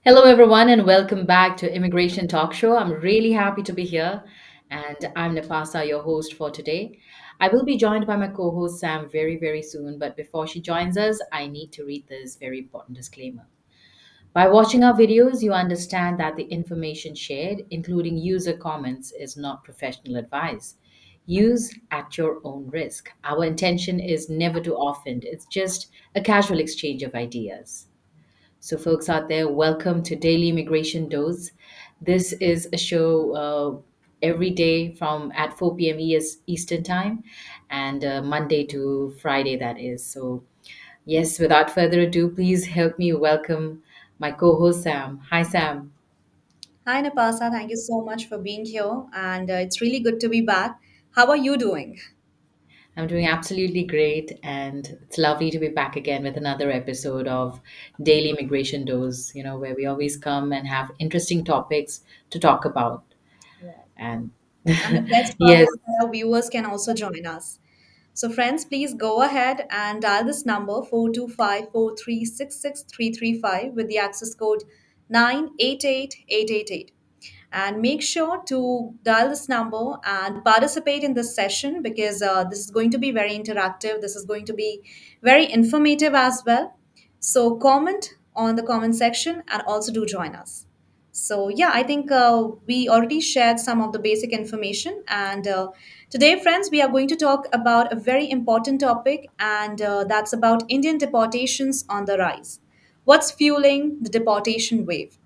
Hello, everyone, and welcome back to Immigration Talk Show. I'm really happy to be here, and I'm Napasa, your host for today. I will be joined by my co host Sam very, very soon, but before she joins us, I need to read this very important disclaimer. By watching our videos, you understand that the information shared, including user comments, is not professional advice. Use at your own risk. Our intention is never to offend, it's just a casual exchange of ideas. So, folks out there, welcome to Daily Immigration Dose. This is a show every day from at 4 p.m. Eastern Time and Monday to Friday, that is. So, yes, without further ado, please help me welcome my co host, Sam. Hi, Sam. Hi, Napasa. Thank you so much for being here. And it's really good to be back. How are you doing? I'm doing absolutely great, and it's lovely to be back again with another episode of Daily Immigration Dose, where we always come and have interesting topics to talk about. Right. And And the best part yes, is that our viewers can also join us. So, friends, please go ahead and dial this number 425-436-6335 with the access code 988888. And make sure to dial this number and participate in this session because this is going to be very interactive. This is going to be very informative as well. So, comment on the comment section and also do join us. So, yeah, I think we already shared some of the basic information. And today, friends, we are going to talk about a very important topic, and that's about Indian deportations on the rise. What's fueling the deportation wave?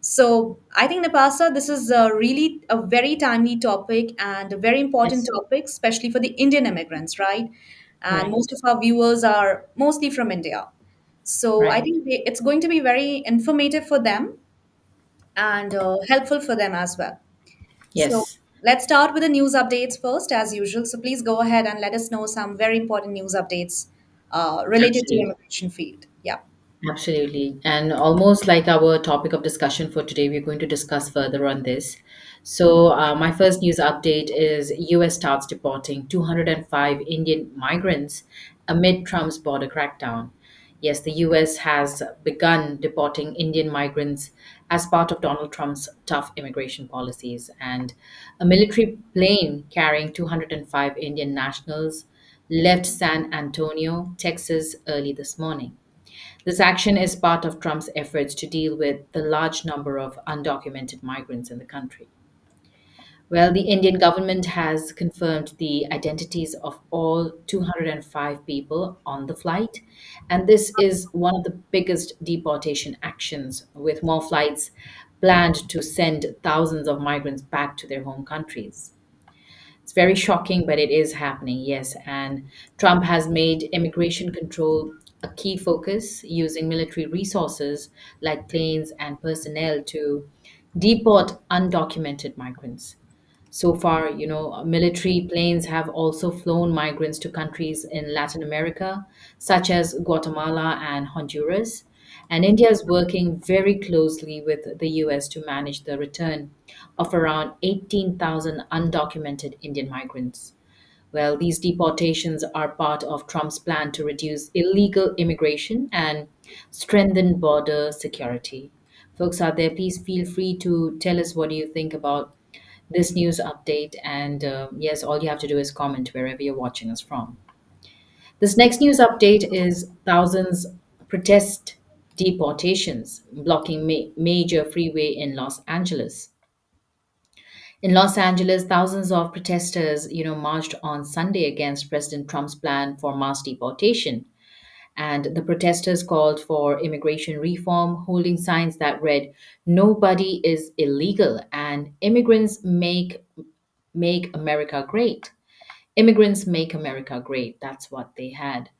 So I think Napasa, this is really a very timely topic and a very important yes, topic, especially for the Indian immigrants, right? And right. most of our viewers are mostly from India. So I Right. think it's going to be very informative for them and helpful for them as well. So Yes, let's start with the news updates first, as usual. So please go ahead and let us know some very important news updates related to absolutely. immigration field. Yeah. Absolutely. And almost like our topic of discussion for today, we're going to discuss further on this. So, my first news update is US starts deporting 205 Indian migrants amid Trump's border crackdown. Yes, the US has begun deporting Indian migrants as part of Donald Trump's tough immigration policies. And a military plane carrying 205 Indian nationals left San Antonio, Texas, early this morning. This action is part of Trump's efforts to deal with the large number of undocumented migrants in the country. Well, the Indian government has confirmed the identities of all 205 people on the flight, and this is one of the biggest deportation actions, with more flights planned to send thousands of migrants back to their home countries. It's very shocking, but it is happening, yes. And Trump has made immigration control a key focus, using military resources like planes and personnel to deport undocumented migrants. So far, military planes have also flown migrants to countries in Latin America, such as Guatemala and Honduras. And India is working very closely with the US to manage the return of around 18,000 undocumented Indian migrants. Well, these deportations are part of Trump's plan to reduce illegal immigration and strengthen border security. Folks out there, please feel free to tell us what do you think about this news update. And yes, all you have to do is comment wherever you're watching us from. This next news update is thousands protest deportations blocking major freeway in Los Angeles. In Los Angeles, thousands of protesters, marched on Sunday against President Trump's plan for mass deportation. And the protesters called for immigration reform, holding signs that read, "Nobody is illegal," and "Immigrants make America great." Immigrants make America great. That's what they had.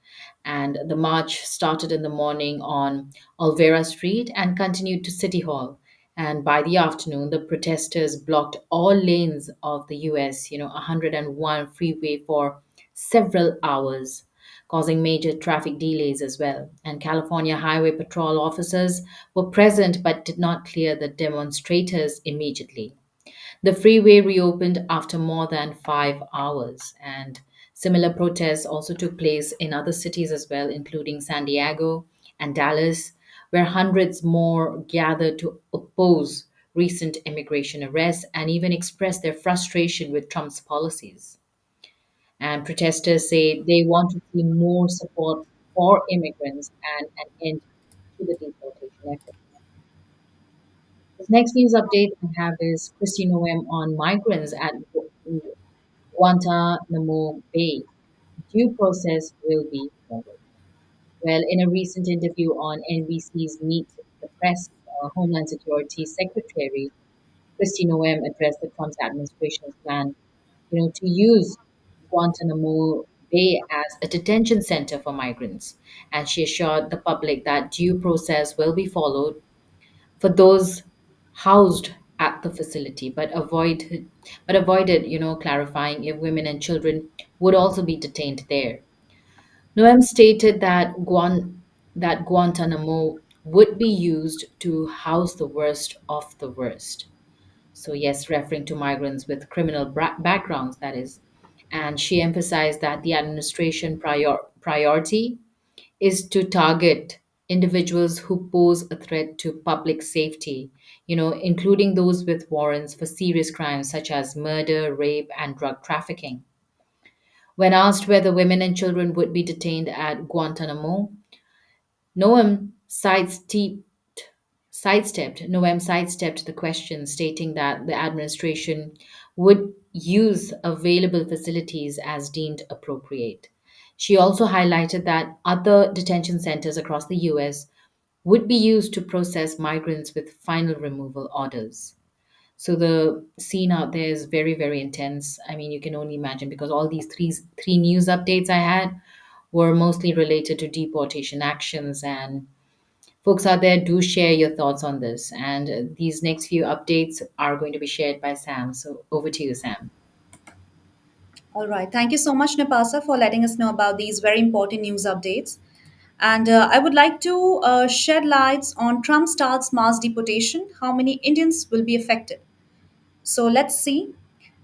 And the march started in the morning on Olvera Street and continued to City Hall. And by the afternoon, the protesters blocked all lanes of the US, 101 freeway for several hours, causing major traffic delays as well. And California Highway Patrol officers were present but did not clear the demonstrators immediately. The freeway reopened after more than 5 hours, and similar protests also took place in other cities as well, including San Diego and Dallas, where hundreds more gathered to oppose recent immigration arrests and even express their frustration with Trump's policies. And protesters say they want to see more support for immigrants and an end to the deportation efforts. This next news update I have is Christine OM on migrants at Guantanamo Bay. Due process will be followed. Well, in a recent interview on NBC's Meet the Press, Homeland Security Secretary Christine OM addressed the Trump administration's plan, to use Guantanamo Bay as a detention center for migrants, and she assured the public that due process will be followed for those housed at the facility, but avoided, clarifying if women and children would also be detained there. Noem stated that Guantanamo would be used to house the worst of the worst. So, yes, referring to migrants with criminal backgrounds, that is. And she emphasized that the administration priority is to target individuals who pose a threat to public safety, including those with warrants for serious crimes such as murder, rape, and drug trafficking. When asked whether women and children would be detained at Guantanamo, Noam sidestepped the question, stating that the administration would use available facilities as deemed appropriate. She also highlighted that other detention centers across the US would be used to process migrants with final removal orders. So the scene out there is very, very intense. I mean, you can only imagine because all these three news updates I had were mostly related to deportation actions, and folks out there, do share your thoughts on this. And these next few updates are going to be shared by Sam. So over to you, Sam. All right. Thank you so much, Napasa, for letting us know about these very important news updates. And I would like to shed lights on Trump starts mass deportation. How many Indians will be affected? So let's see.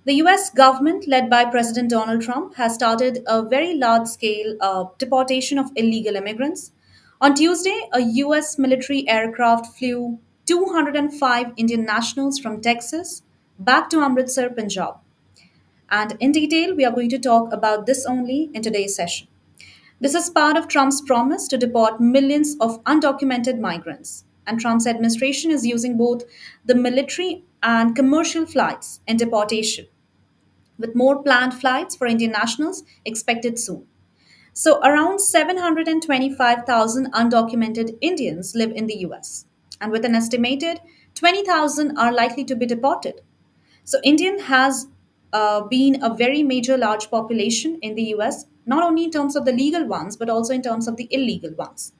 The US government, led by President Donald Trump, has started a very large scale deportation of illegal immigrants. On Tuesday, a US military aircraft flew 205 Indian nationals from Texas back to Amritsar, Punjab. And in detail, we are going to talk about this only in today's session. This is part of Trump's promise to deport millions of undocumented migrants. And Trump's administration is using both the military and commercial flights in deportation, with more planned flights for Indian nationals expected soon. So, around 725,000 undocumented Indians live in the US, and with an estimated 20,000 are likely to be deported. So, Indian has been a very major large population in the US, not only in terms of the legal ones, but also in terms of the illegal ones.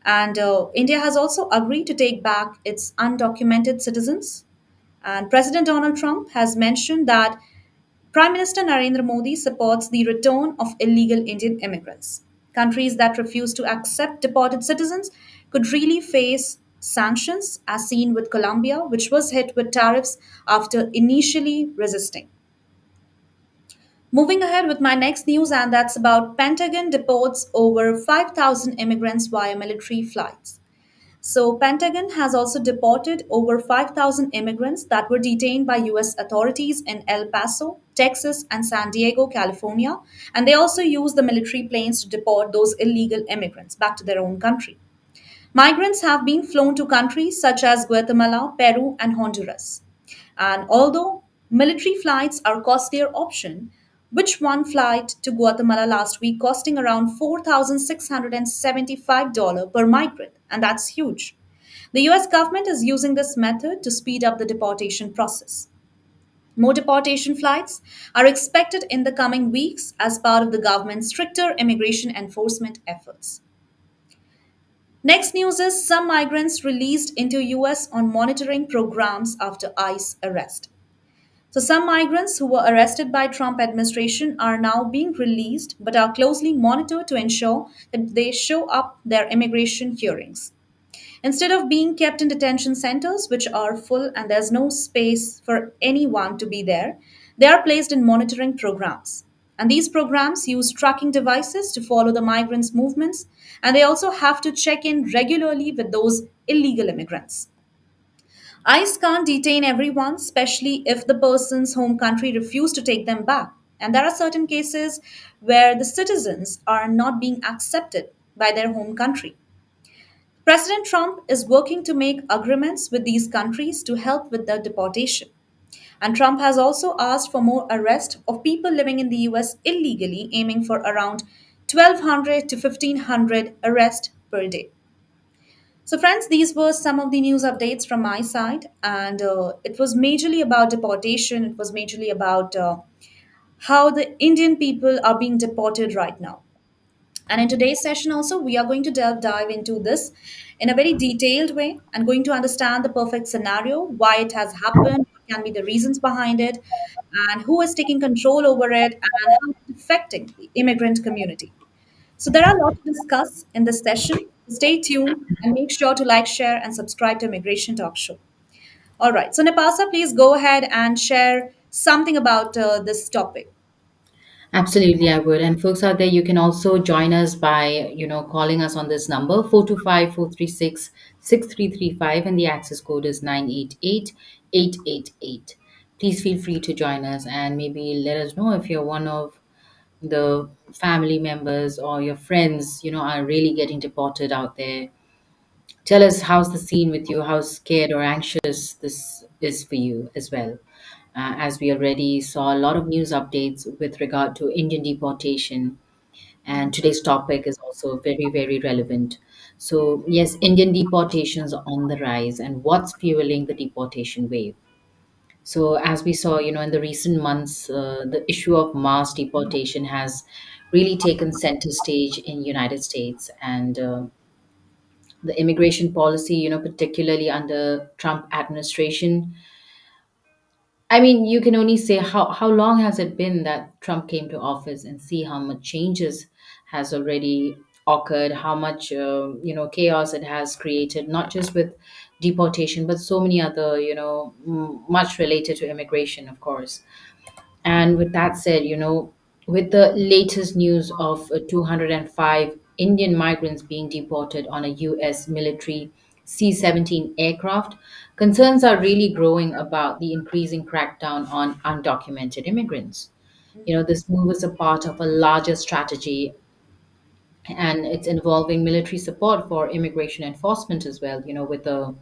And India has also agreed to take back its undocumented citizens. And President Donald Trump has mentioned that Prime Minister Narendra Modi supports the return of illegal Indian immigrants. Countries that refuse to accept deported citizens could really face sanctions, as seen with Colombia, which was hit with tariffs after initially resisting. Moving ahead with my next news, and that's about Pentagon deports over 5,000 immigrants via military flights. So, Pentagon has also deported over 5,000 immigrants that were detained by US authorities in El Paso, Texas, and San Diego, California, and they also used the military planes to deport those illegal immigrants back to their own country. Migrants have been flown to countries such as Guatemala, Peru, and Honduras. And although military flights are costlier option, which one flight to Guatemala last week costing around $4,675 per migrant, and that's huge. The US government is using this method to speed up the deportation process. More deportation flights are expected in the coming weeks as part of the government's stricter immigration enforcement efforts. Next news is some migrants released into US on monitoring programs after ICE arrest. So some migrants who were arrested by Trump administration are now being released but are closely monitored to ensure that they show up their immigration hearings. Instead of being kept in detention centers which are full and there's no space for anyone to be there, they are placed in monitoring programs. And these programs use tracking devices to follow the migrants' movements, and they also have to check in regularly with those illegal immigrants. ICE can't detain everyone, especially if the person's home country refused to take them back. And there are certain cases where the citizens are not being accepted by their home country. President Trump is working to make agreements with these countries to help with the deportation. And Trump has also asked for more arrest of people living in the US illegally, aiming for around 1,200 to 1,500 arrests per day. So, friends, these were some of the news updates from my side, and it was majorly about deportation. It was majorly about how the Indian people are being deported right now. And in today's session, also, we are going to dive into this in a very detailed way and going to understand the perfect scenario, why it has happened, what can be the reasons behind it, and who is taking control over it, and how it's affecting the immigrant community. So there are a lot to discuss in this session. Stay tuned and make sure to like, share, and subscribe to Immigration Talk Show. All right. So Napasa, please go ahead and share something about this topic. Absolutely, I would. And folks out there, you can also join us by, calling us on this number, 425-436-6335, and the access code is 988-888. Please feel free to join us and maybe let us know if you're one of the family members or your friends, are really getting deported out there. Tell us how's the scene with you, how scared or anxious this is for you as well. As we already saw a lot of news updates with regard to Indian deportation, and today's topic is also very, very relevant. So, yes, Indian deportations are on the rise, and what's fueling the deportation wave? So, as we saw, in the recent months, the issue of mass deportation has really taken center stage in United States, and the immigration policy, particularly under Trump administration. I mean, you can only say how long has it been that Trump came to office and see how much changes has already occurred, how much chaos it has created, not just with deportation, but so many other much related to immigration, of course. And with that said, with the latest news of 205 Indian migrants being deported on a US military C-17 aircraft, concerns are really growing about the increasing crackdown on undocumented immigrants. This move is a part of a larger strategy, and it's involving military support for immigration enforcement as well, with the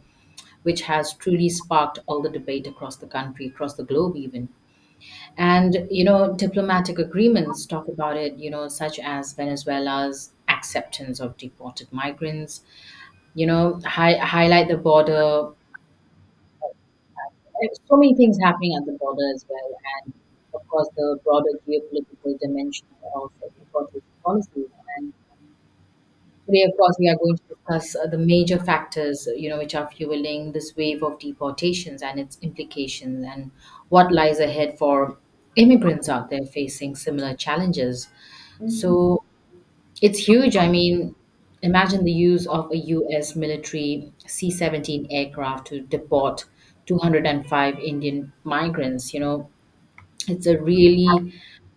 which has truly sparked all the debate across the country, across the globe even. And, diplomatic agreements talk about it, such as Venezuela's acceptance of deported migrants, highlight the border. There's so many things happening at the border as well. And of course, the broader geopolitical dimension of deportation policies. And today, of course, we are going to discuss the major factors, which are fueling this wave of deportations and its implications, and what lies ahead for immigrants out there facing similar challenges. So it's huge. I mean, imagine the use of a US military C-17 aircraft to deport 205 Indian migrants. It's a really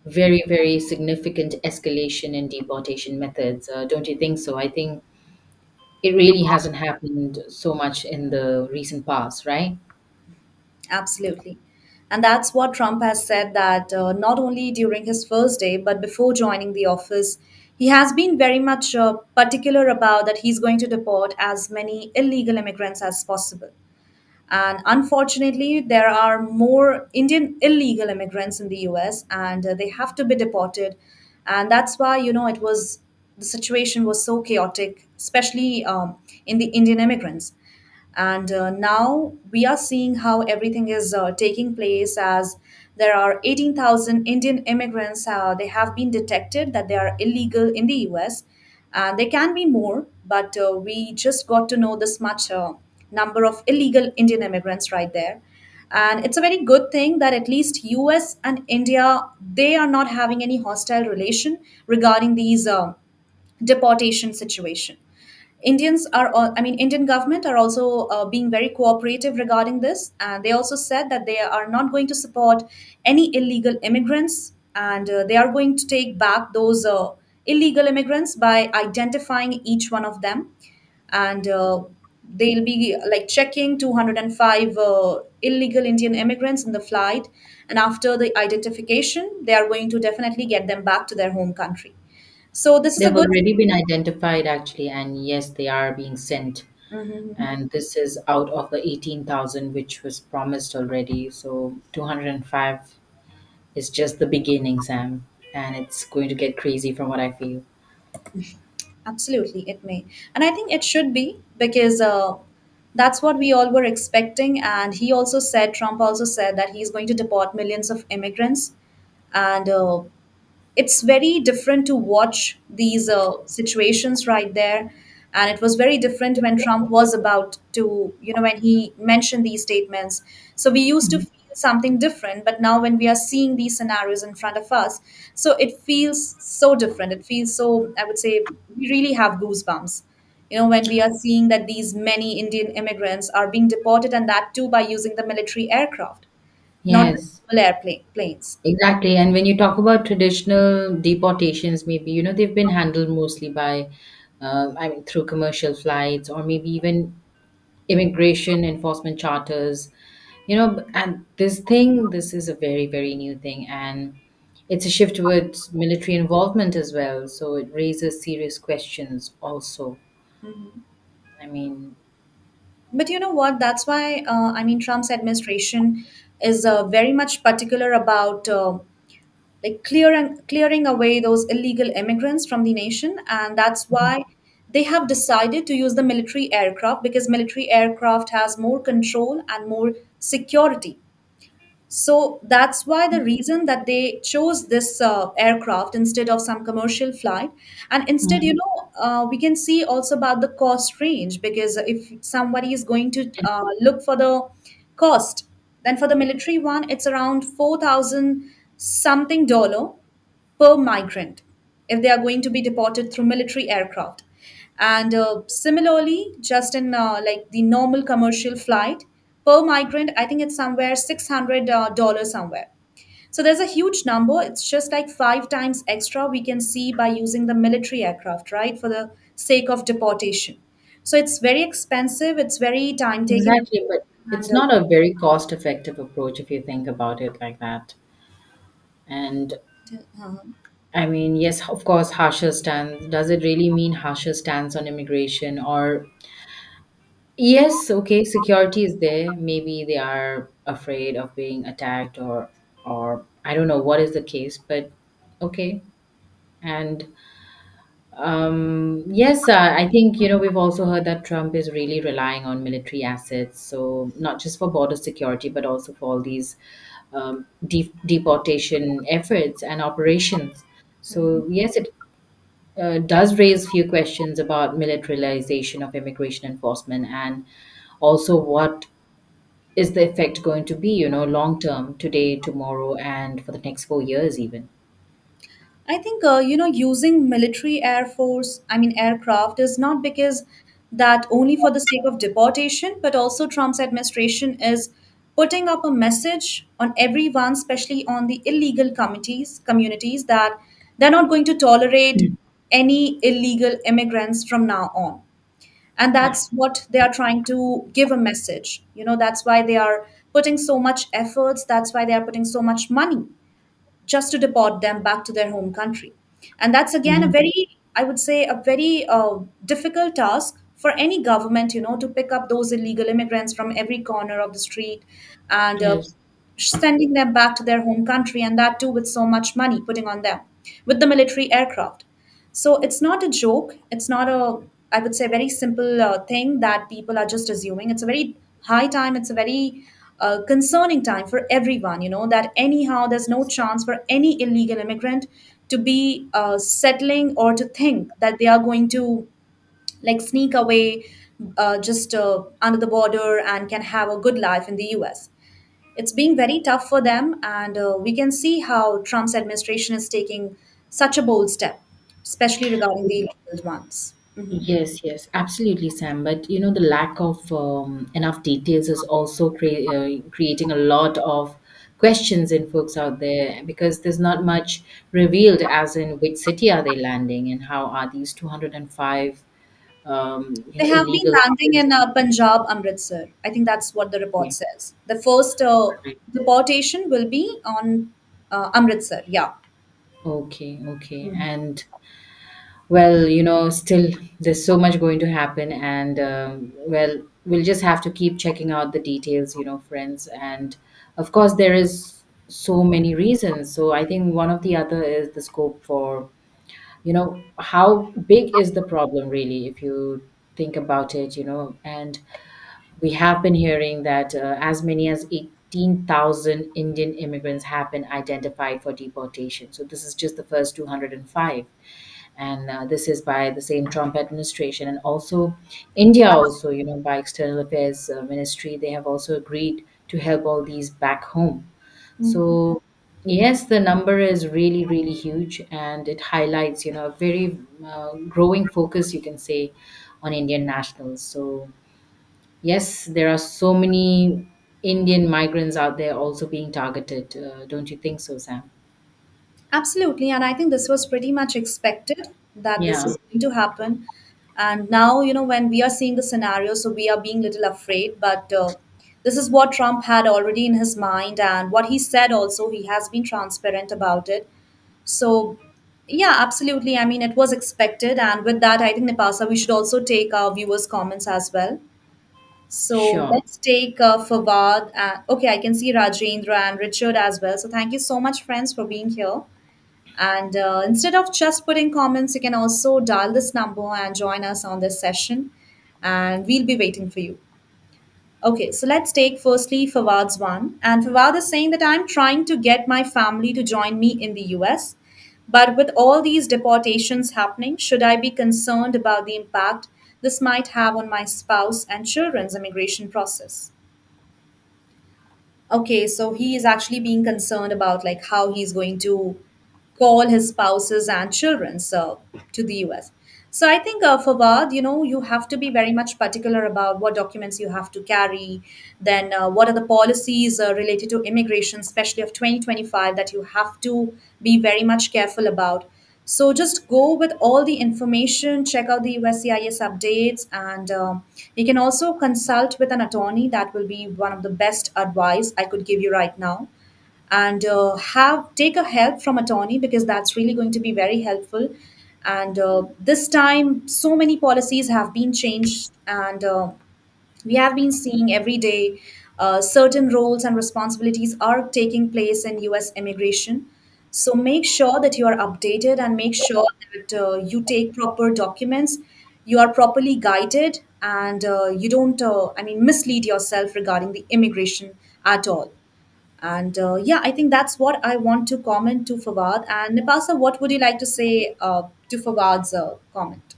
very, very significant escalation in deportation methods. Don't you think so? I think it really hasn't happened so much in the recent past, right? Absolutely. And that's what Trump has said that not only during his first day, but before joining the office, he has been very much particular about that he's going to deport as many illegal immigrants as possible. And unfortunately, there are more Indian illegal immigrants in the US, and they have to be deported. And that's why, the situation was so chaotic, especially in the Indian immigrants. And now we are seeing how everything is taking place as there are 18,000 Indian immigrants. They have been detected that they are illegal in the US. And there can be more, but we just got to know this much number of illegal Indian immigrants right there. And it's a very good thing that at least US and India, they are not having any hostile relation regarding these deportation situation. Indian government are also being very cooperative regarding this, and they also said that they are not going to support any illegal immigrants, and they are going to take back those illegal immigrants by identifying each one of them, and they'll be like checking 205 illegal Indian immigrants in the flight, and after the identification they are going to definitely get them back to their home country. So this is a They've good. already been identified, actually, and yes, they are being sent. Mhm. And this is out of the 18,000 which was promised already. So 205 is just the beginning, Sam. And it's going to get crazy from what I feel. Absolutely, it may. And I think it should be because that's what we all were expecting. And he also said, Trump also said that he's going to deport millions of immigrants. And it's very different to watch these situations right there. And it was very different when Trump was about to, when he mentioned these statements. So we used to Mhm. feel something different, but now when we are seeing these scenarios in front of us, so it feels so different. It feels so, I would say, we really have goosebumps. When we are seeing that these many Indian immigrants are being deported, and that too by using the military aircraft, not the Yes, normal planes. exactly. And when you talk about traditional deportations, maybe, they've been handled mostly by, I mean, through commercial flights or maybe even immigration enforcement charters. And this is a very, very new thing. And it's a shift towards military involvement as well. So it raises serious questions also. I mean, But you know what? That's why, I mean, Trump's administration is very much particular about like clearing away those illegal immigrants from the nation, and that's why they have decided to use the military aircraft, because military aircraft has more control and more security. So that's why the reason that they chose this aircraft instead of some commercial flight. And instead, mhm. we can see also about the cost range, because if somebody is going to look for the cost, then for the military one, it's around 4,000 something dollar per migrant if they are going to be deported through military aircraft. And similarly, just in like the normal commercial flight, per migrant, I think it's somewhere $600 somewhere. So there's a huge number. It's just like 5 times extra we can see by using the military aircraft, right, for the sake of deportation. So it's very expensive. It's very time taking, Exactly. But it's and not a very cost effective approach if you think about it like that. And uh, I mean, yes, of course, harsher stance. Does it really mean harsher stance on immigration? Or, yes, okay, security is there. Maybe they are afraid of being attacked, or I don't know what is the case, but okay. And yes, I think, we've also heard that Trump is really relying on military assets. So not just for border security, but also for all these deportation efforts and operations. So yes, it does raise few questions about militarization of immigration enforcement, and also what is the effect going to be, long term, today, tomorrow, and for the next 4 years even. I think using military air force, I mean aircraft, is not because that only for the sake of deportation, but also Trump's administration is putting up a message on everyone, especially on the illegal communities, that they're not going to tolerate any illegal immigrants from now on. And Yeah. that's what they are trying to give a message. That's why they are putting so much efforts. That's why they are putting so much money just to deport them back to their home country. And that's again a Mhm. very, I would say, a very difficult task for any government, to pick up those illegal immigrants from every corner of the street and Yes. sending them back to their home country, and that too with so much money putting on them with the military aircraft. So it's not a joke. It's not a, I would say, very simple thing that people are just assuming. It's a very high time. It's a very concerning time for everyone, that anyhow there's no chance for any illegal immigrant to be settling or to think that they are going to like sneak away just under the border and can have a good life in the US. It's being very tough for them, and we can see how Trump's administration is taking such a bold step, especially regarding the illegal ones. Mhm. Yes, yes, absolutely, Sam. But the lack of enough details is also creating a lot of questions in folks out there because there's not much revealed, as in which city are they landing and how are these 205 They have been illegal landing migrants. in Punjab, Amritsar. I think that's what the report Okay. says. The first deportation will be on Amritsar. Yeah. Okay, okay. And well, still there's so much going to happen, and well, we'll just have to keep checking out the details, friends. And of course, there is so many reasons. So I think one of the other is the scope for, how big is the problem really, if you think about it, and we have been hearing that as many as 18,000 Indian immigrants have been identified for deportation. So this is just the first 205, and this is by the same Trump administration, and also India also, by External Affairs Ministry, they have also agreed to help all these back home. Mhm. So yes, the number is really really huge, and it highlights, a very growing focus, you can say, on Indian nationals. So yes, there are so many Indian migrants out there also being targeted. Don't you think so, Sam? Absolutely, and I think this was pretty much expected that this Yeah, is going to happen. And now, when we are seeing the scenario, so we are being little afraid. But this is what Trump had already in his mind, and what he said also, he has been transparent about it. So, yeah, absolutely. I mean, it was expected, and with that, I think Nepasa, we should also take our viewers' comments as well. So sure. let's take Fawad. Okay, I can see Rajendra and Richard as well. So thank you so much, friends, for being here. And instead of just putting comments, you can also dial this number and join us on this session, and we'll be waiting for you. Okay, so let's take firstly Fawad's one. And Fawad is saying that I'm trying to get my family to join me in the US. But with all these deportations happening, should I be concerned about the impact this might have on my spouse and children's immigration process? Okay, so he is actually being concerned about like how he's going to call his spouses and children to the US. So I think Fawad, you have to be very much particular about what documents you have to carry. Then what are the policies related to immigration, especially of 2025, that you have to be very much careful about. So just go with all the information, check out the USCIS updates, and you can also consult with an attorney. That will be one of the best advice I could give you right now. And have take a help from attorney because that's really going to be very helpful. And this time, so many policies have been changed, and we have been seeing every day certain roles and responsibilities are taking place in US immigration. So make sure that you are updated and make sure that you take proper documents, you are properly guided, and you don't, mislead yourself regarding the immigration at all. And yeah, I think that's what I want to comment to Fawad. And Nipasa, what would you like to say to Fawad's comment?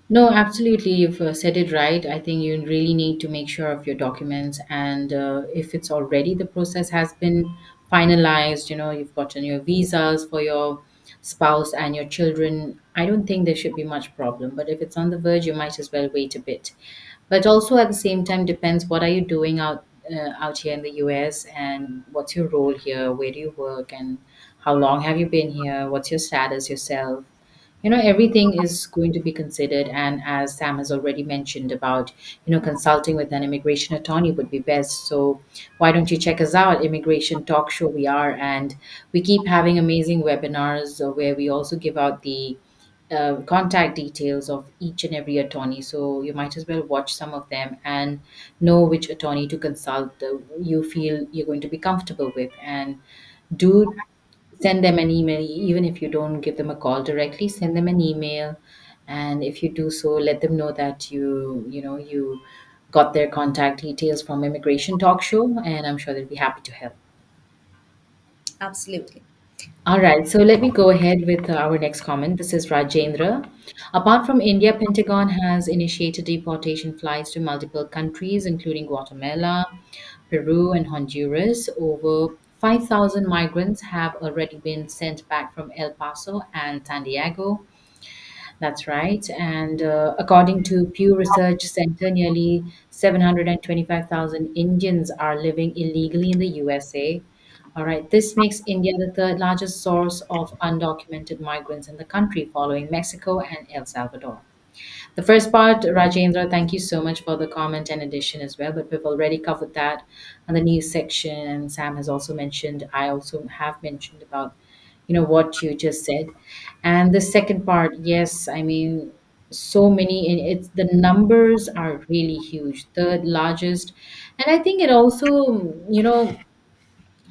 No, absolutely. You've said it right. I think you really need to make sure of your documents. And if it's already the process has been finalized, you've gotten your visas for your spouse and your children, I don't think there should be much problem. But if it's on the verge, you might as well wait a bit. But also at the same time, depends what are you doing out here in the US, and what's your role here, where do you work, and how long have you been here, what's your status yourself. Everything is going to be considered, and as Sam has already mentioned about, consulting with an immigration attorney would be best. So why don't you check us out, Immigration Talk Show we are, and we keep having amazing webinars where we also give out the contact details of each and every attorney. So you might as well watch some of them and know which attorney to consult, you feel you're going to be comfortable with, and do send them an email. Even if you don't give them a call directly, send them an email. And if you do so, let them know that you got their contact details from Immigration Talk Show, and I'm sure they'll be happy to help. Absolutely. All right, so let me go ahead with our next comment. This is Rajendra. Apart from India, Pentagon has initiated deportation flights to multiple countries, including Guatemala, Peru, and Honduras. Over 5,000 migrants have already been sent back from El Paso and San Diego. That's right. And according to Pew Research Center, nearly 725,000 Indians are living illegally in the USA. All right. This makes India the third largest source of undocumented migrants in the country, following Mexico and El Salvador. The first part, Rajendra, thank you so much for the comment and addition as well. But we've already covered that on the news section, and Sam has also mentioned. I also have mentioned about, what you just said. And the second part, yes, I mean, so many. It's the numbers are really huge, third largest, and I think it also,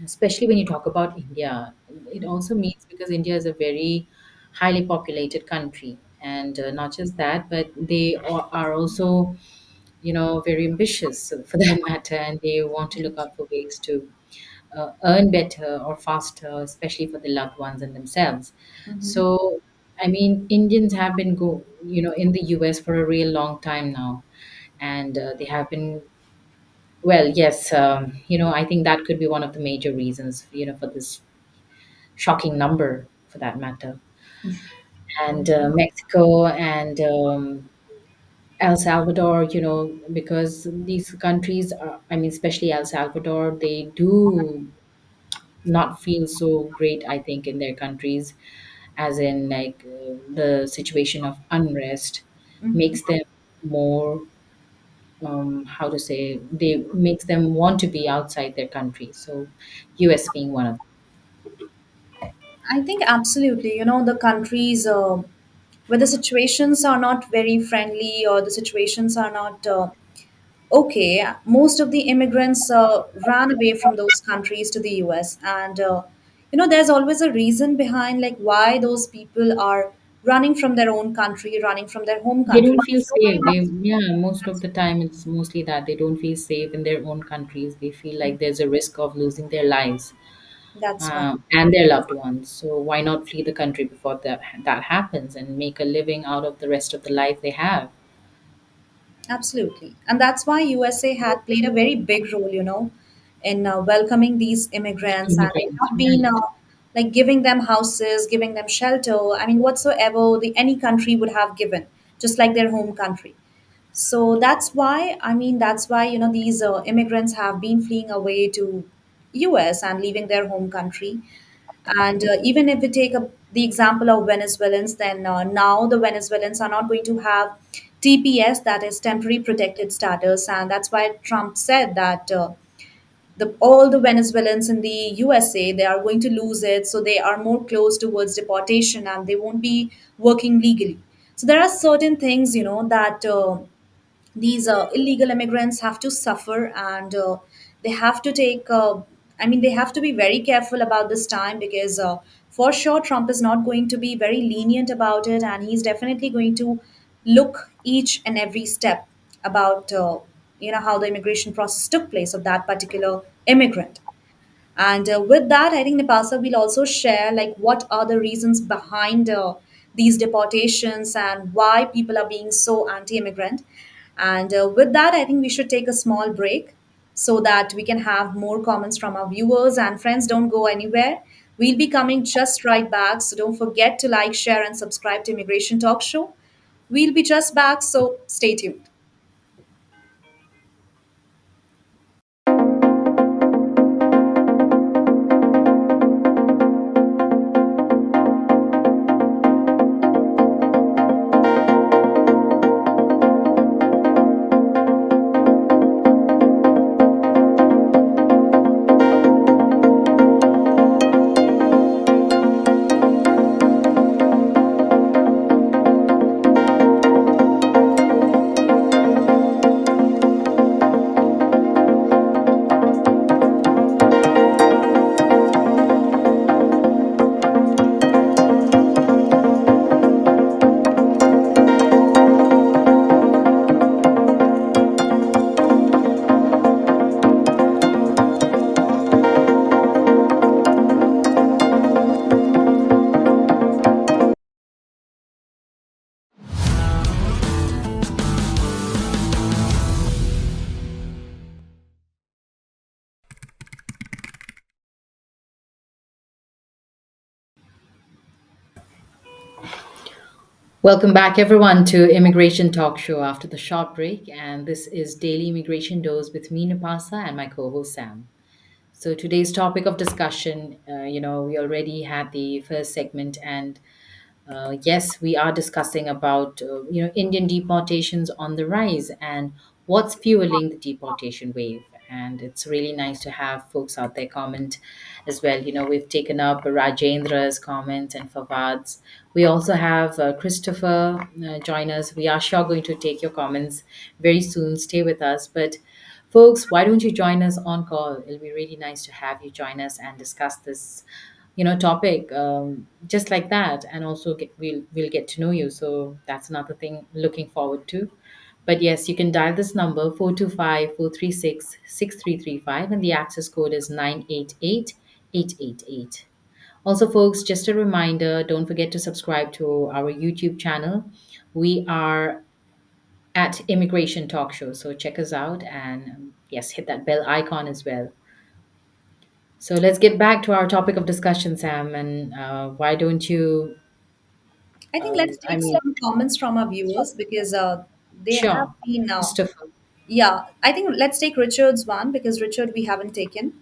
especially when you talk about India, it also means because India is a very highly populated country, and not just that, but they are also, very ambitious for that matter, and they want to look out for ways to earn better or faster, especially for the loved ones and themselves. Mhm. So, I mean, Indians have been in the US for a real long time now, and they have been well, yes, I think that could be one of the major reasons, for this shocking number, for that matter. And Mexico and El Salvador, because these countries are, I mean, especially El Salvador, they do not feel so great, I think, in their countries, as in like the situation of unrest makes them more, how to say, they makes them want to be outside their country. So, US being one of them. I think absolutely. The countries where the situations are not very friendly or the situations are not okay, most of the immigrants ran away from those countries to the US. And, there's always a reason behind like why those people are running from their own country, running from their home They country. don't feel So many safe. reasons. Yeah, most of the time it's mostly that they don't feel safe in their own countries. They feel like there's a risk of losing their lives That's right. and their loved ones. So why not flee the country before that happens and make a living out of the rest of the life they have? Absolutely. And that's why USA had played a very big role, in welcoming these immigrants. And they Immigrants, have been right? like giving them houses, giving them shelter. I mean, whatsoever any country would have given, just like their home country. So that's why, these immigrants have been fleeing away to US and leaving their home country. And even if we take the example of Venezuelans, then now the Venezuelans are not going to have TPS, that is temporary protected status, and that's why Trump said that all the Venezuelans in the USA, they are going to lose it, so they are more close towards deportation and they won't be working legally. So there are certain things, that these illegal immigrants have to suffer, and they have to take I mean, they have to be very careful about this time, because for sure Trump is not going to be very lenient about it, and he's definitely going to look each and every step about how the immigration process took place of that particular immigrant. And with that, I think Nipasa will also share like what are the reasons behind these deportations and why people are being so anti-immigrant. And with that, I think we should take a small break so that we can have more comments from our viewers and friends. Don't go anywhere. We'll be coming just right back. So don't forget to like, share, and subscribe to Immigration Talk Show. We'll be just back. So stay tuned. Welcome back, everyone, to Immigration Talk Show after the short break. And this is Daily Immigration Dose with me, Napasa, and my co host, Sam. So, today's topic of discussion, we already had the first segment, and yes, we are discussing about Indian deportations on the rise and what's fueling the deportation wave. And it's really nice to have folks out there comment as well. We've taken up Rajendra's comments and Fawad's. We also have Christopher join us. We are sure going to take your comments very soon. Stay with us, but folks, why don't you join us on call? It'll be really nice to have you join us and discuss this topic just like that, and also we'll get to know you. So that's another thing looking forward to. But yes, you can dial this number 425-436-6335, and the access code is 988-888. Also, folks, just a reminder, don't forget to subscribe to our YouTube channel. We are at Immigration Talk Show, so check us out, and yes, hit that bell icon as well. So let's get back to our topic of discussion, Sam. And why don't you? I think let's I take mean, some comments from our viewers because they have sure, been. Christopher. Yeah, I think let's take Richard's one because Richard we haven't taken.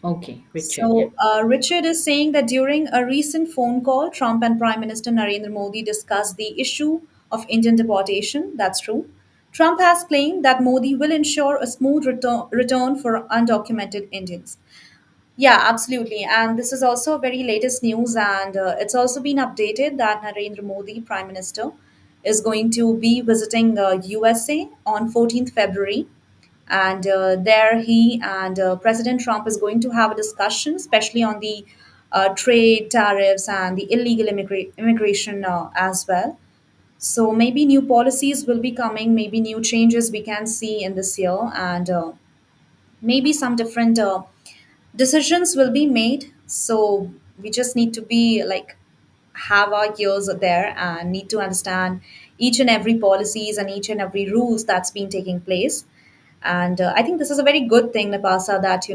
Okay, Richard. Yeah, So, Richard is saying that during a recent phone call, Trump and Prime Minister Narendra Modi discussed the issue of Indian deportation. That's true. Trump has claimed that Modi will ensure a smooth return for undocumented Indians. Yeah, absolutely. And this is also very latest news, and it's also been updated that Narendra Modi, Prime Minister, is going to be visiting USA on 14th February. And there he and President Trump is going to have a discussion, especially on the trade tariffs and the illegal immigration as well. So maybe new policies will be coming, maybe new changes we can see in this year, and maybe some different decisions will be made. So we just need to be like have our ears there and need to understand each and every policies and each and every rules that's been taking place. And I think this is a very good thing, Napasa, that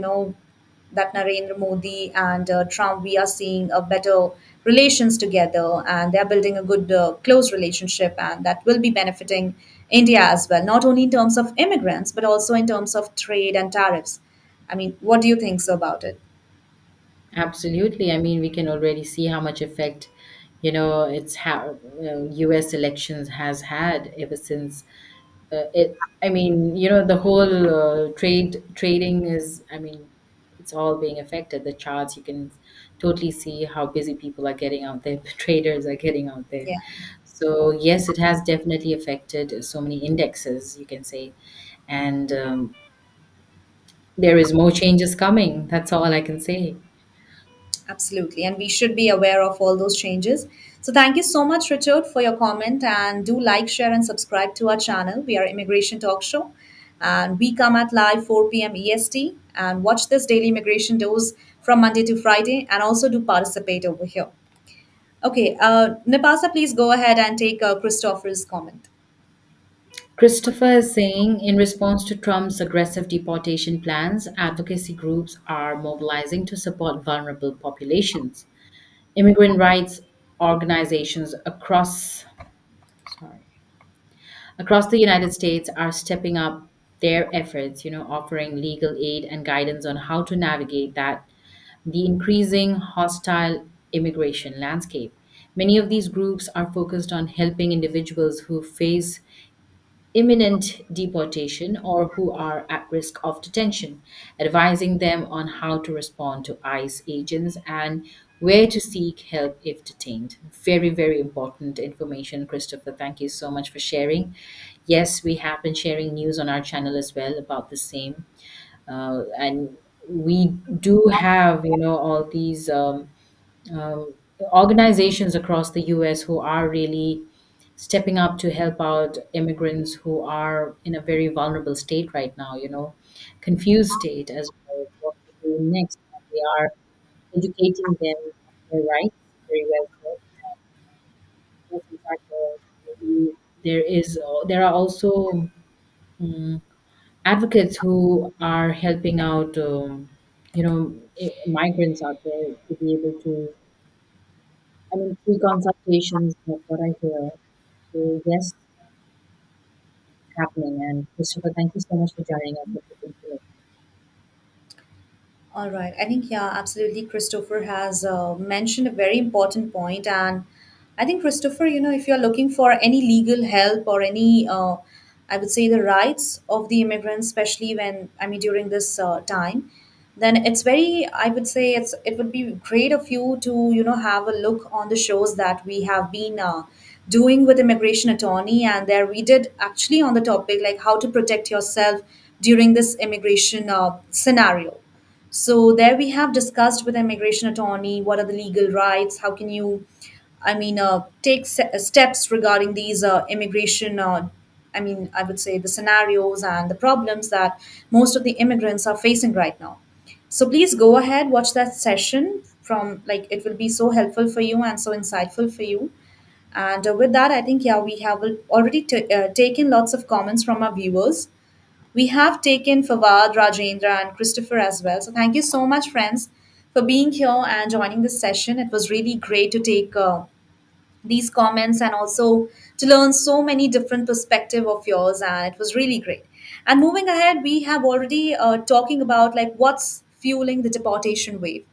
that Narendra Modi and Trump, we are seeing a better relations together, and they're building a good, close relationship, and that will be benefiting India as well, not only in terms of immigrants, but also in terms of trade and tariffs. I mean, what do you think so about it? absolutely. I mean, we can already see how much effect, it's how U.S. elections has had ever since it. I mean, the whole trading is. I mean, it's all being affected. The charts, you can totally see how busy people are getting out there. Traders are getting out there. Yeah, So yes, it has definitely affected so many indexes, you can say, and there is more changes coming. That's all I can say. absolutely. And we should be aware of all those changes. So thank you so much, Richard, for your comment. And do like, share, and subscribe to our channel. We are Immigration Talk Show. And we come at live 4 p.m. EST. And watch this daily immigration dose from Monday to Friday. And also do participate over here. Okay, Nipasa, please go ahead and take Christopher's comment. Christopher is saying, in response to Trump's aggressive deportation plans, advocacy groups are mobilizing to support vulnerable populations. Immigrant rights organizations sorry, across the United States are stepping up their efforts, offering legal aid and guidance on how to navigate the increasing hostile immigration landscape. Many of these groups are focused on helping individuals who face imminent deportation or who are at risk of detention, advising them on how to respond to ICE agents and where to seek help if detained. Very, very important information, Christopher. Thank you so much for sharing. Yes, we have been sharing news on our channel as well about the same. And we do have, all these um, organizations across the US who are really stepping up to help out immigrants who are in a very vulnerable state right now, confused state as well, what to do next. And they are educating them on their rights very well said. Yes, in fact, there are also um, advocates who are helping out, migrants out there to be able to I mean, free consultations, that's what I hear. So, yes, happening. And Christopher, thank you so much for joining us with this information. All right. I think, yeah, absolutely. Christopher has mentioned a very important point. And I think, Christopher, if you're looking for any legal help or any, I would say, the rights of the immigrants, especially when, I mean, during this time, then it's very, I would say, it would be great of you to, have a look on the shows that we have been doing with immigration attorney. And there we did actually on the topic, like how to protect yourself during this immigration scenario. So there we have discussed with immigration attorney what are the legal rights, how can you, take steps regarding these immigration. I would say the scenarios and the problems that most of the immigrants are facing right now. So please go ahead, watch that session from like it will be so helpful for you and so insightful for you. And with that, I think yeah, we have already taken lots of comments from our viewers. We have taken Fawad, Rajendra, and Christopher as well. So thank you so much, friends, for being here and joining this session. It was really great to take these comments and also to learn so many different perspective of yours, and it was really great. And moving ahead, we have already talking about like what's fueling the deportation wave.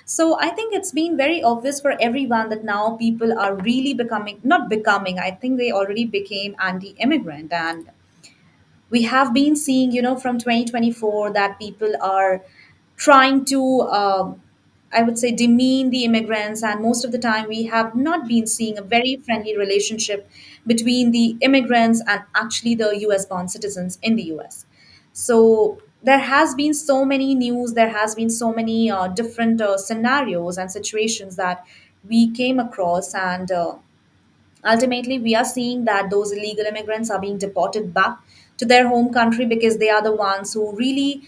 So I think it's been very obvious for everyone that now people are really becoming, not becoming, I think they already became anti-immigrant. And we have been seeing, from 2024 that people are trying to, I would say, demean the immigrants. And most of the time, we have not been seeing a very friendly relationship between the immigrants and actually the US born citizens in the US. So there has been so many news, there has been so many different scenarios and situations that we came across. And ultimately, we are seeing that those illegal immigrants are being deported back to their home country because they are the ones who really,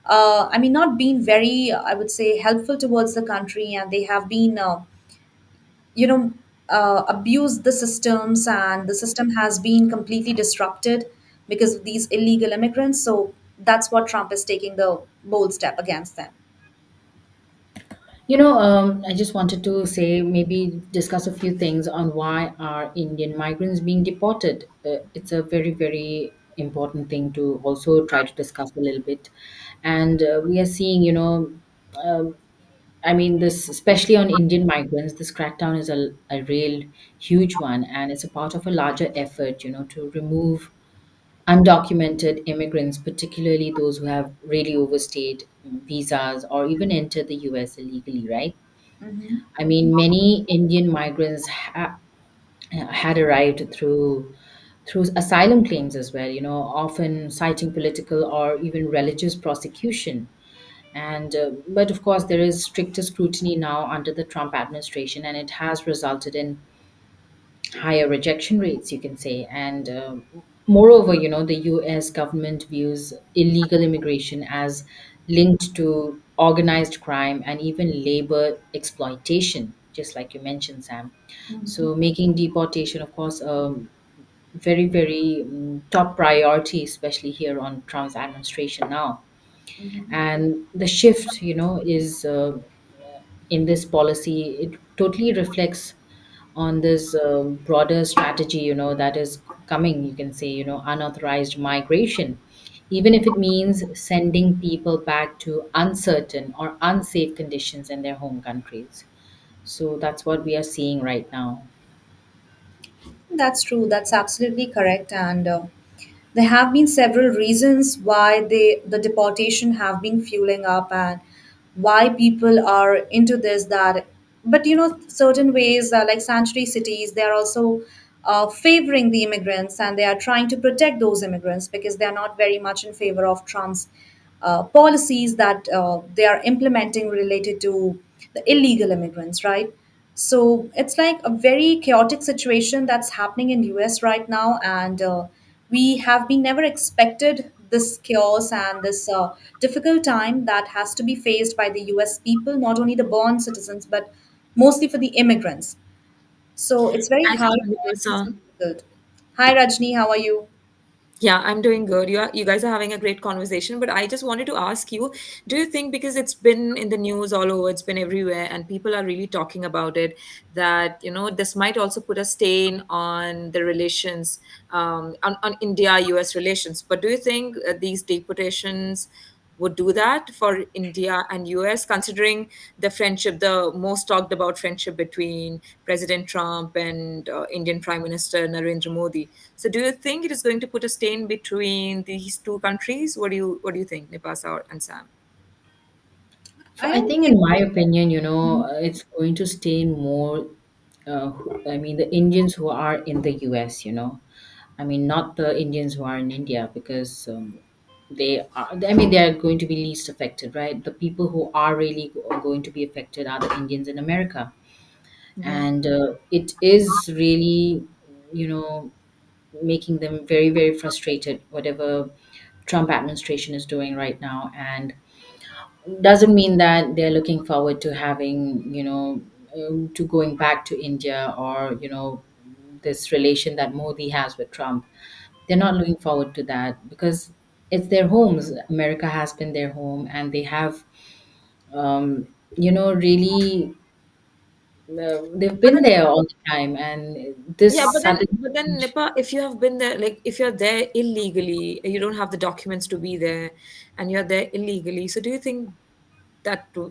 not being very, I would say, helpful towards the country, and they have been, you know, abused the systems, and the system has been completely disrupted because of these illegal immigrants. So that's what Trump is taking the bold step against them. I just wanted to say maybe discuss a few things on why are Indian migrants being deported. It's a very, very important thing to also try to discuss a little bit. And we are seeing, um, I mean, this, especially on Indian migrants, this crackdown is a real huge one. And it's a part of a larger effort, to remove undocumented immigrants, particularly those who have really overstayed visas or even entered the US illegally, right? Mhm. I mean, many Indian migrants had arrived through asylum claims as well, often citing political or even religious prosecution. And but of course, there is stricter scrutiny now under the Trump administration, and it has resulted in higher rejection rates, you can say. And moreover, the US government views illegal immigration as linked to organized crime and even labor exploitation, just like you mentioned, Sam. So making deportation, of course, very, very top priority, especially here on Trump's administration now. And the shift, is in this policy, it totally reflects on this broader strategy, that is coming, you can say, unauthorized migration, even if it means sending people back to uncertain or unsafe conditions in their home countries. So that's what we are seeing right now. That's true. That's absolutely correct. And there have been several reasons why the deportation have been fueling up, and why people are into this. That, but certain ways, like sanctuary cities, they are also favoring the immigrants, and they are trying to protect those immigrants because they are not very much in favor of Trump's policies that they are implementing related to the illegal immigrants, right? So it's like a very chaotic situation that's happening in US right now, and we have been never expected this chaos and this difficult time that has to be faced by the US people, not only the born citizens, but mostly for the immigrants. So it's very Hi, hard for us. It's Melissa. difficult. Hi, Rajni, how are you? Yeah, I'm doing good. You guys are having a great conversation, but I just wanted to ask you, do you think, because it's been in the news all over, it's been everywhere, and people are really talking about it, that this might also put a stain on the relations, on India-US relations? But do you think these deportations would do that for India and US, considering the friendship, the most talked about friendship between President Trump and Indian Prime Minister Narendra Modi? So, do you think it is going to put a stain between these two countries? What do you think, Nipasa and Sam? I I don't think, think. in my opinion, it's going to stain more. I mean, the Indians who are in the US, I mean, not the Indians who are in India, because they are, I mean, they are going to be least affected, right? The people who are really going to be affected are the Indians in America. Hmm. And it is really, making them very, very frustrated, whatever Trump administration is doing right now. And doesn't mean that they're looking forward to having, to going back to India, or, this relation that Modi has with Trump. They're not looking forward to that, because it's their homes. America has been their home, and they have, really, they've But been then, there all the time. And yeah, this but then, sudden but then, change. Nipa, if you have been there, like if you're there illegally, you don't have the documents to be there, and you're there illegally. So, do you think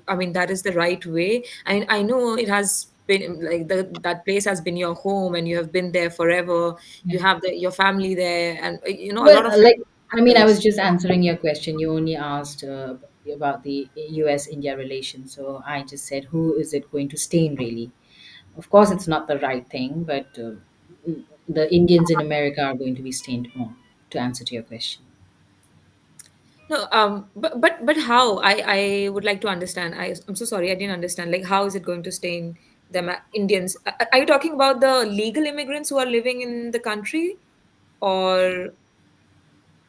I mean, that is the right way? I know it has been like that place has been your home, and you have been there forever. You have your family there, and a Well, lot of like, I mean, I was factors. just answering your question. You only asked about the US India relation. So I just said, who is it going to stain, really? Of course, it's not the right thing, but the Indians in America are going to be stained more, to answer to your question. No, but how? I would like to understand. I'm so sorry, I didn't understand. Like, how is it going to stain them, Indians? Are you talking about the legal immigrants who are living in the country, or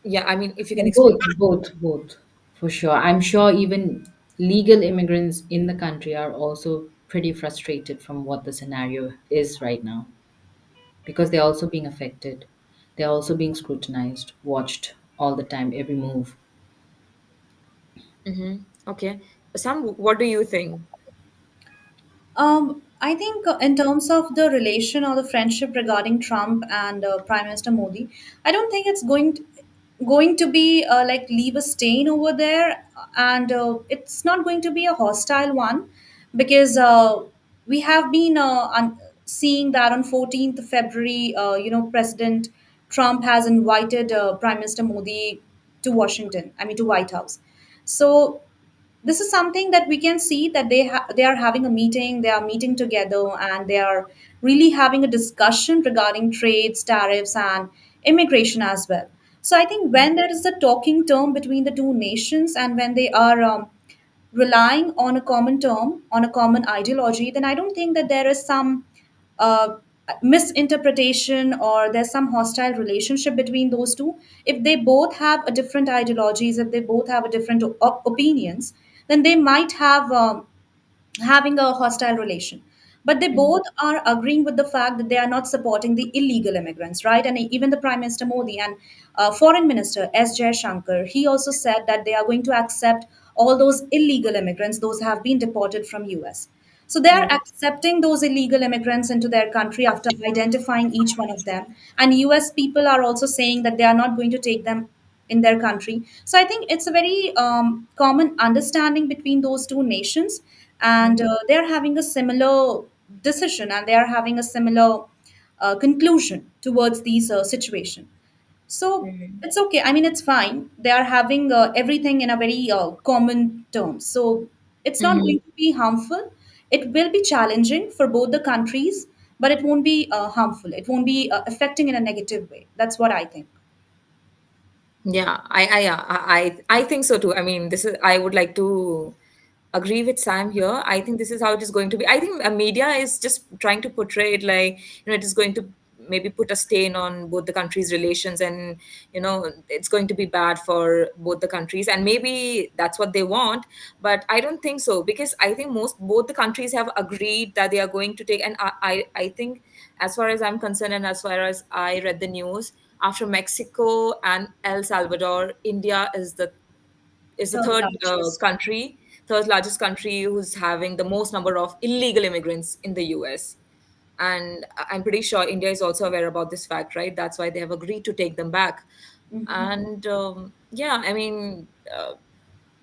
yeah? I mean, if you can explain. Both, both, both, for sure. I'm sure even legal immigrants in the country are also pretty frustrated from what the scenario is right now, because they're also being affected. They're also being scrutinized, watched all the time, every move. Mm-hmm. Okay, Sam, what do you think? I think in terms of the relation or the friendship regarding Trump and Prime Minister Modi, I don't think it's going to be like leave a stain over there, and it's not going to be a hostile one, because we have been seeing that on 14th February, President Trump has invited Prime Minister Modi to Washington. I mean, to White House. So this is something that we can see that they are having a meeting, they are meeting together, and they are really having a discussion regarding trades, tariffs, and immigration as well. So I think when there is a talking term between the two nations, and when they are relying on a common term, on a common ideology, then I don't think that there is some uh, misinterpretation, or there's some hostile relationship between those two. If they both have a different ideologies, if they both have a different opinions, then they might have having a hostile relation. But they both are agreeing with the fact that they are not supporting the illegal immigrants, right? And even the Prime Minister Modi and Foreign Minister S. Shankar, he also said that they are going to accept all those illegal immigrants, those have been deported from US. So they are Yeah. accepting those illegal immigrants into their country after identifying each one of them. And US people are also saying that they are not going to take them in their country. So I think it's a very common understanding between those two nations, and they are having a similar decision, and they are having a similar conclusion towards these situation. So Mhm. it's okay. I mean, it's fine. They are having everything in a very common terms. So it's not going Mhm. to be harmful. It will be challenging for both the countries, but it won't be harmful. It won't be affecting in a negative way. That's what I think. Yeah, yeah, I think so too. I mean, this is, I would like to agree with Sam here. I think this is how it is going to be. I think media is just trying to portray it like, it is going to maybe put a stain on both the countries' relations, and it's going to be bad for both the countries, and maybe that's what they want. But I don't think so, because I think both the countries have agreed that they are going to take, and I think, as far as I'm concerned, and as far as I read the news, After Mexico and El Salvador, India is the Third third largest. country, third largest country who's having the most number of illegal immigrants in the US. And I'm pretty sure India is also aware about this fact, right? That's why they have agreed to take them back. And yeah, I mean,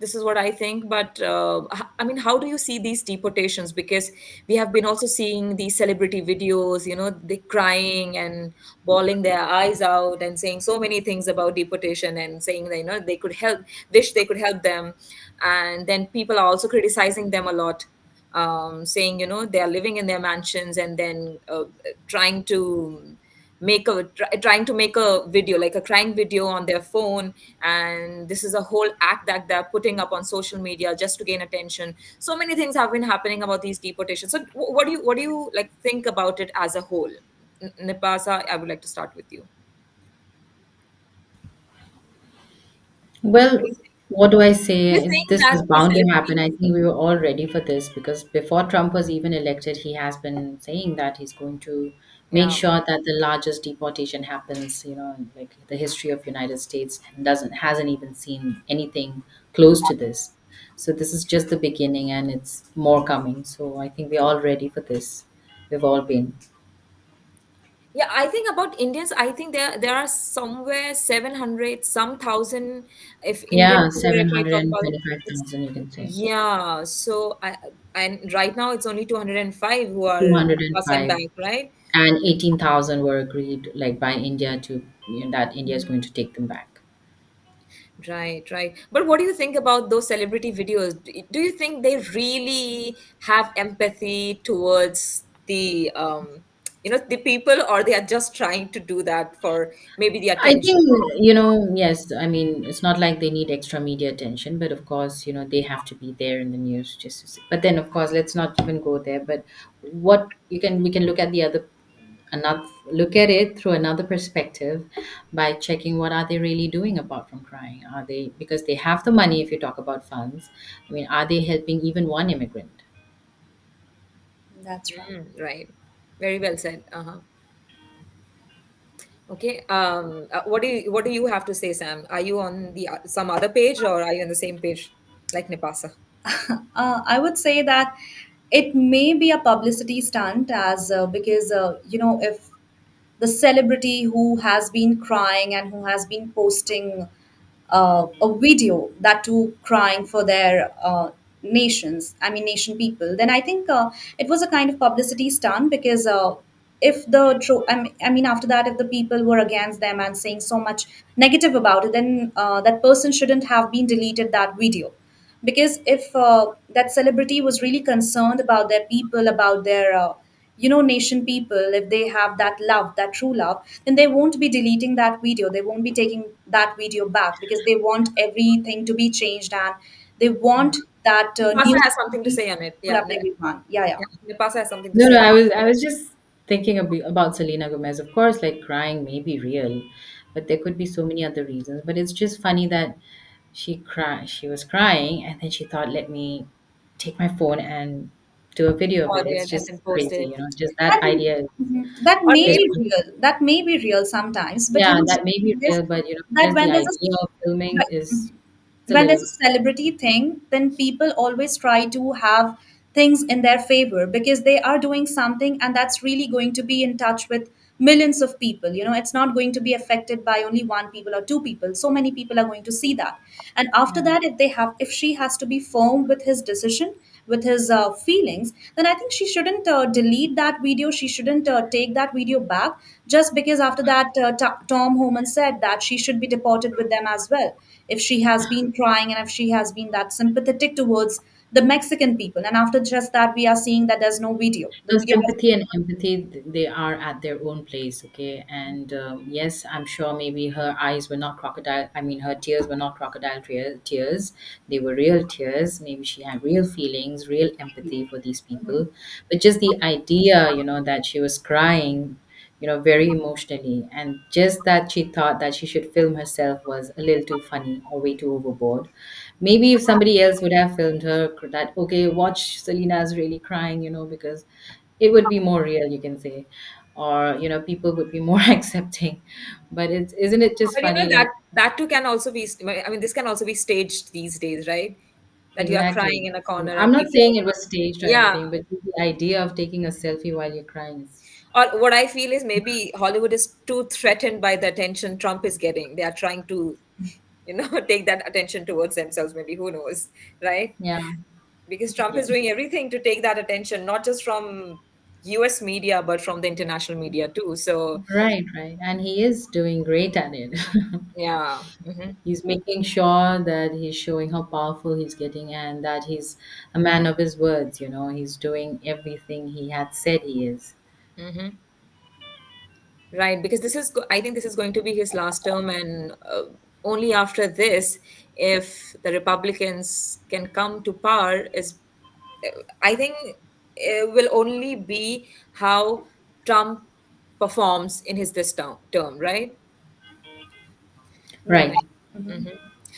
this is what I think. But I mean, how do you see these deportations? Because we have been also seeing these celebrity videos, they crying and bawling their eyes out and saying so many things about deportation and saying that, they could help, wish they could help them. And then people are also criticizing them a lot, saying, they are living in their mansions and then trying to make a video, like a crying video on their phone. And this is a whole act that they're putting up on social media just to gain attention. So many things have been happening about these deportations. So what do you like think about it as a whole? Nipasa, I would like to start with you. Well, what do I say? You're Is saying this that was the bound to happen? I celebrities. think we were all ready for this because before Trump was even elected, he has been saying that he's going to make Yeah. sure that the largest deportation happens. Like the history of United States doesn't hasn't even seen anything close to this. So this is just the beginning, and it's more coming. So I think we're all ready for this. We've all been. Yeah, I think about Indians, I think there are somewhere 700, some thousand, if Indian Yeah, people, if I talk about it, it's, 725,000, you can say. yeah. So and right now it's only 205 who are sent 205. back, right? And 18,000 were agreed like by India to that India is going to take them back. Right, right. But what do you think about those celebrity videos? Do you think they really have empathy towards the people, or they are just trying to do that for maybe the I attention? think, yes, I mean, it's not like they need extra media attention, but of course, they have to be there in the news just to see. But then, of course, let's not even go there. But we can look at another, look at it through another perspective by checking what are they really doing apart from crying? Are they, because they have the money if you talk about funds, I mean, are they helping even one immigrant? That's right. Right. Very well said. Uh-huh. Okay. What do you have to say, Sam? Are you on the some other page, or are you on the same page like Nipasa? I would say that it may be a publicity stunt, as because if the celebrity who has been crying and who has been posting a video, that too crying for their nations, I mean nation people, then I think it was a kind of publicity stunt because if I mean after that, if the people were against them and saying so much negative about it, then that person shouldn't have been deleted that video. Because if that celebrity was really concerned about their people, about their nation people, if they have that love, that true love, then they won't be deleting that video, they won't be taking that video back, because they want everything to be changed, and they want that Nipasa news has to something to be say on it. put Yeah, up everyone. Yeah, yeah. yeah. Nipasa has something to No, say no, on it. I was just thinking about Selena Gomez. Of course, like crying may be real, but there could be so many other reasons. But it's just funny that she was crying, and then she thought, let me take my phone and do a video of it. Record It's it and just then post crazy, it. just that That, idea that Or may is, be real. That may be real sometimes, but yeah, the that may be thing is real, but that just the when there's idea of filming is it's a when there's little. a celebrity thing, then people always try to have things in their favor, because they are doing something and that's really going to be in touch with millions of people. It's not going to be affected by only one people or two people. So many people are going to see that. And after Yeah. that, if she has to be firm with his decision, with his feelings, then I think she shouldn't delete that video. She shouldn't take that video back, just because after that Tom Homan said that she should be deported with them as well. If she has been crying and if she has been that sympathetic towards the Mexican people, and after just that, we are seeing that there's no video. The No, video has sympathy and empathy, they are at their own place, okay? And yes, I'm sure maybe her eyes were not crocodile, I mean, her tears were not crocodile tears. They were real tears. Maybe she had real feelings, real empathy for these people. But just the idea, that she was crying, very emotionally, and just that she thought that she should film herself was a little too funny or way too overboard. Maybe if somebody else would have filmed her, that, okay, watch Selena's really crying, because it would be more real, you can say. or people would be more accepting. But it's isn't it just But you know funny that that that too can also be. I mean, this can also be staged these days, right? That you are crying exactly. in a corner I'm and not people saying don't. it was staged or Yeah. anything, but the idea of taking a selfie while you're crying is Or what I feel is maybe Hollywood is too threatened by the attention Trump is getting. They are trying to, take that attention towards themselves. Maybe who knows, right? yeah, Because Trump yeah. is doing everything to take that attention, not just from US media, but from the international media too. So, Right, right. And he is doing great at it. yeah. He's making sure that he's showing how powerful he's getting and that he's a man of his words, He's doing everything he had said he is. Hmm. Right, because I think this is going to be his last term, and only after this, if the Republicans can come to power, I think it will only be how Trump performs in his this term, right? Right. Right. Hmm.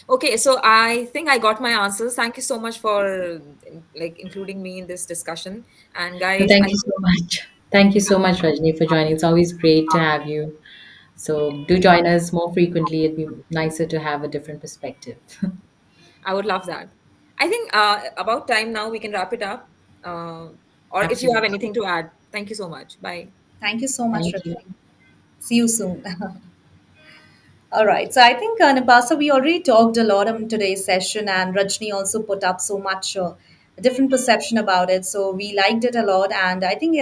Okay, so I think I got my answers. Thank you so much for including me in this discussion. And No, guys, thank I you so much. Thank you so much, Rajni, for joining. It's always great to have you. So do join us more frequently. It'd be nicer to have a different perspective. I would love that. I think about time now we can wrap it up. Uh, or if you have Absolutely. anything to add, thank you so much. Bye. Thank you so much, Thank you. Rajni. See you soon. All right. So I think, Nipasa, we already talked a lot on today's session, and Rajni also put up so much different perception about it. So we liked it a lot. And I think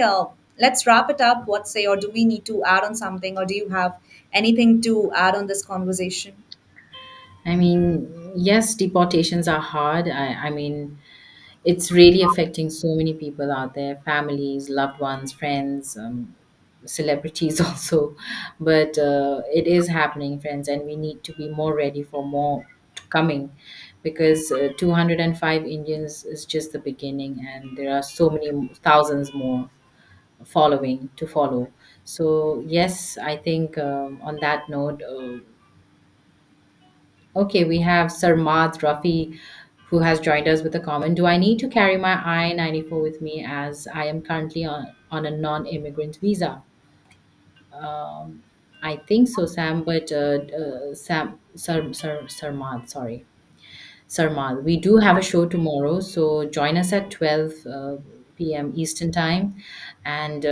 let's wrap it up. What say, or do we need to add on something, or do you have anything to add on this conversation? I mean, yes, deportations are hard. I mean, it's really affecting so many people out there, families, loved ones, friends, celebrities also. But it is happening, friends, and we need to be more ready for more coming, because 205 Indians is just the beginning, and there are so many thousands more following to follow. So yes, I think on that note, okay, we have Sir Mad Rafi who has joined us with a comment. Do I need to carry my I-94 with me as I am currently on a non-immigrant visa? Um, I think so, Sam, but Sir Mad, sorry. Sarmal. We do have a show tomorrow, so join us at 12 p.m. Eastern Time. And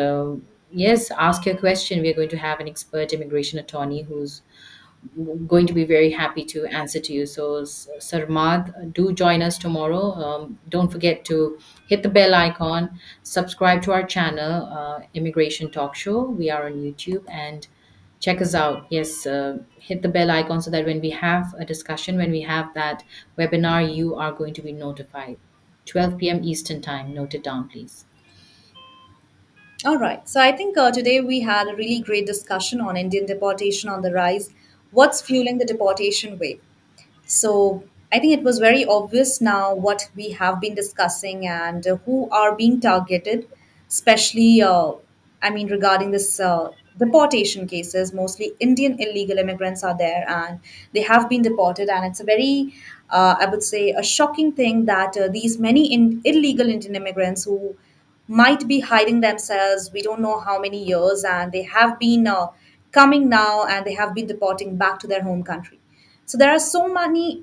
yes, ask your question. We're going to have an expert immigration attorney who's going to be very happy to answer to you. So, Sarmad, do join us tomorrow. Don't forget to hit the bell icon, subscribe to our channel, Immigration Talk Show. We are on YouTube, and check us out. Yes, hit the bell icon so that when we have a discussion, when we have that webinar, you are going to be notified. 12 p.m. Eastern Time. Note it down, please. All right. So I think today we had a really great discussion on Indian deportation on the rise. What's fueling the deportation wave? So I think it was very obvious now what we have been discussing and who are being targeted, especially, I mean, regarding this deportation cases. Mostly Indian illegal immigrants are there and they have been deported. And it's a very, I would say, a shocking thing that these many illegal Indian immigrants who might be hiding themselves, we don't know how many years, and they have been coming now and they have been deporting back to their home country. So there are so many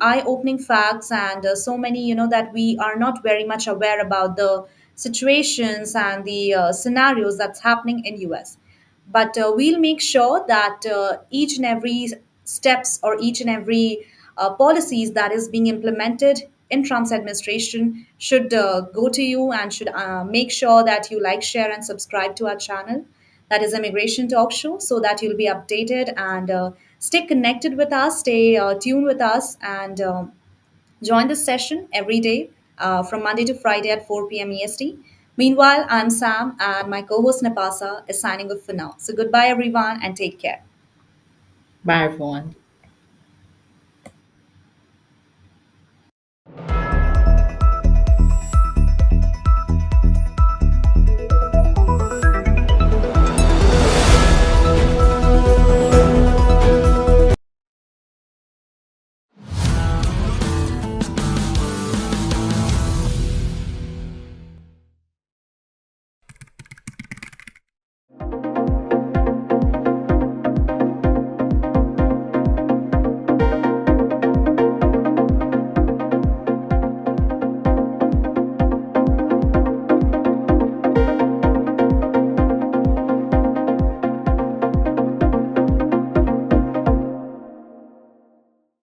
eye-opening facts and so many that we are not very much aware about the situations and the scenarios that's happening in US. But we'll make sure that each and every steps or each and every policies that is being implemented in Trump's administration should go to you and should make sure that you like, share, and subscribe to our channel. That is Immigration Talk Show, so that you'll be updated and stay connected with us, stay tuned with us, and join this session every day from Monday to Friday at 4 p.m. EST. Meanwhile, I'm Sam, and my co host Napasa is signing off for now. So, goodbye, everyone, and take care. Bye, everyone.